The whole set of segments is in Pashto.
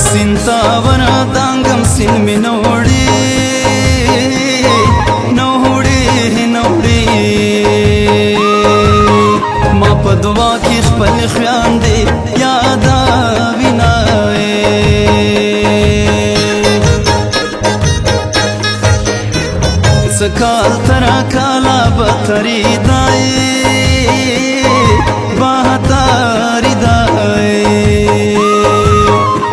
ಸಿಂತಾವನ ದಾಂಗಂ ಸಿನ್ಮಿ ನೋಡಿ ನೋಡಿ ನೋಡಿ ما په دعا کې خپل خیال دی یادا وینای سکال ترا کالا بتری دای بہتاری دای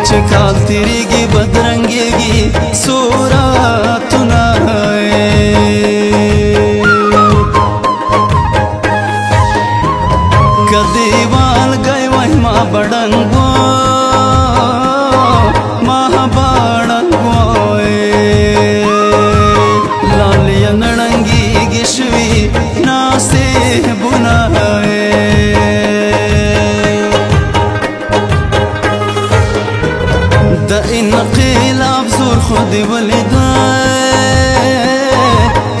چکال تیریگی بدرنگیگی صورتنا کدیوال گئی وی ما بڑنگو ما بڑنگو لالی نڑنگیگی شوی ناسی بنائے دا انقلاب زور خود ولیدائے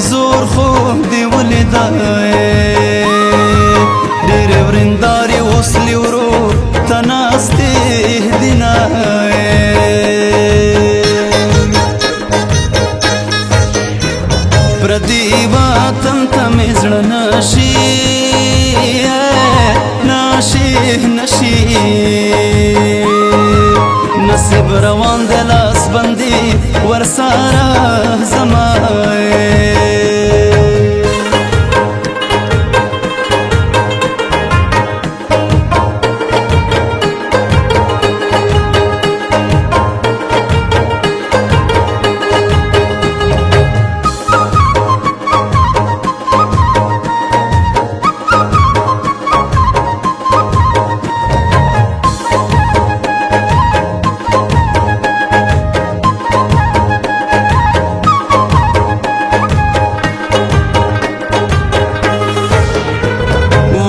زور خود ولیدائے دیر ورنداری وصلی ورو تناستی دینائے پردیبا تم تمیزن نشی نشی نشی نصیب روان دلاس بندی ورسارا زمائے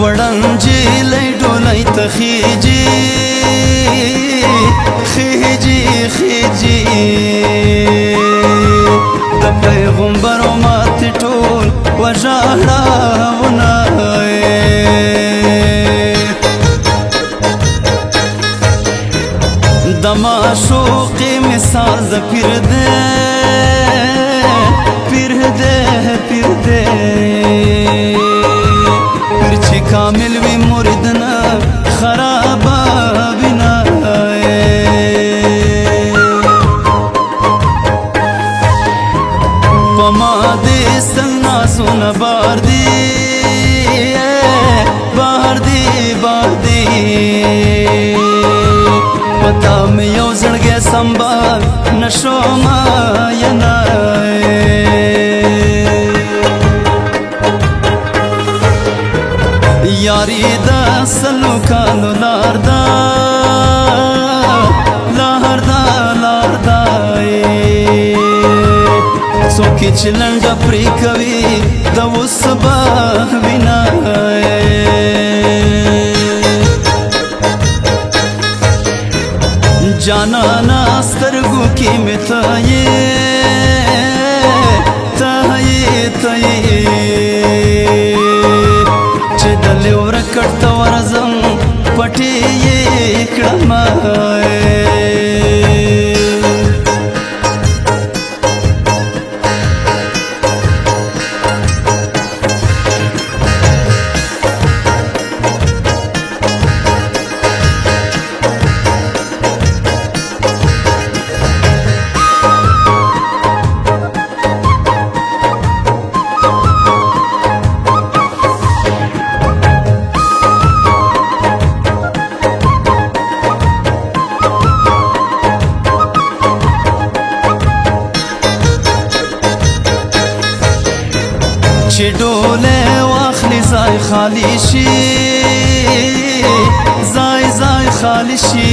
وڑنجی لیڈو لی تخیجی خیجی خیجی دا پیغمبر و مات ٹول وجاہلا ونائے دا معشوقی مثال دا پیر دے پیر دے پیر دے پرچی کامل وی مردنا خرابا بنائے پما دے سلنا سونا بار دی بار دی بار دی پتا میں یو زڑگے سنبال نشو ما ینائے یاری دا سلو کالو لار دا لار دا لار دا سوکی چلنڈ پری کوي دا وسبا وینائے جانا ناسترگو کی متائے تائے تائے دلی ورکڑتا ورزم پٹی کڑمائے چې ډوله واخلي ځای خالی شي ځای ځای خالی شي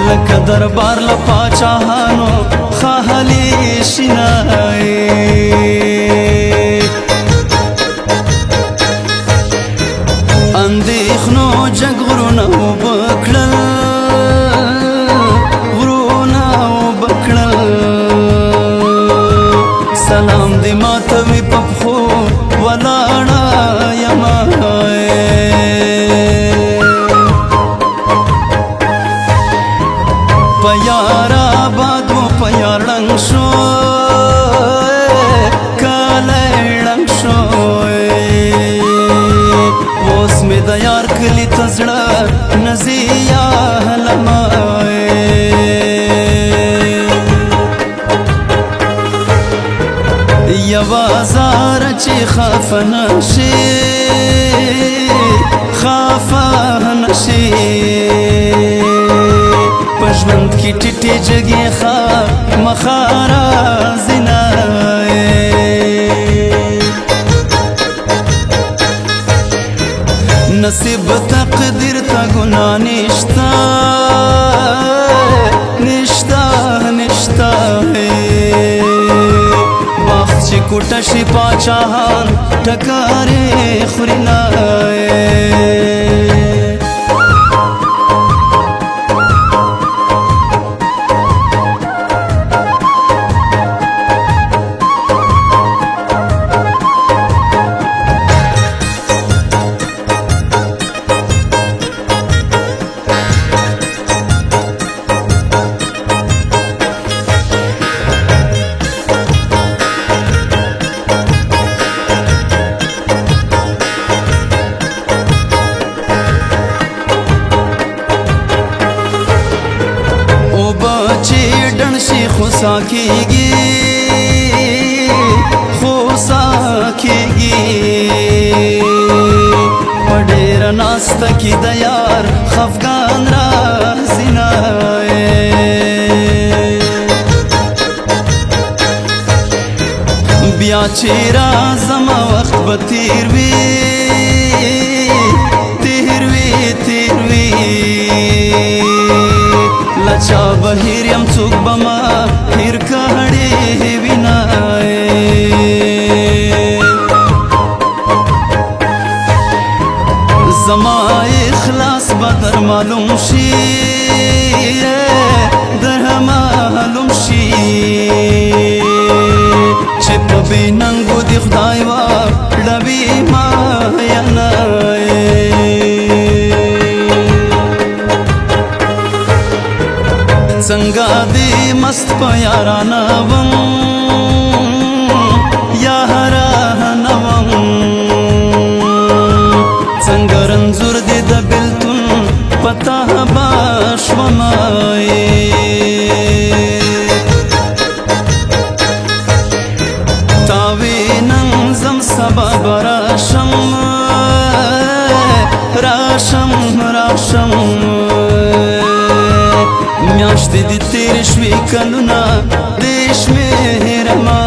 لکه دربار له پاچاهانو خالی شي نه سلام دی ماتوی پپخو ولاړه یما په یار آباد و په یار ړنګ شو کالی ړنګ شو اوس مې د یار کلي ته زړه نه ځي یا هلمه یوه زاره چې خفه نشي خفه نشي په ژوند کې ټیټې جګې خامخا راځي نه نصیب تقدیر ته ګناه نشته نشته نشته وخت چې کوټه شي پاچاهان ټکارې خوري نه خوسا کیږي خوسا کیږي په ډېر ناسته کې د یار خفګان راځي نه بیا چې راځم وخت به تیر وي تیر وي تیر وي لچا بهیر یم څوک به ما هیر کړې وینا زما اخلاص به در معلوم شي در معلوم شي چې په بې ننګو د خدای واړوي ما ینه څنګه دې مست په یارانه وم یارانه وم څنګه رنځور دې د بېلتون پتا به شومه تا وینم زم سبا به راشم راشم راشم میاشتې دې تېرې شوې کلونه دې شمېرمه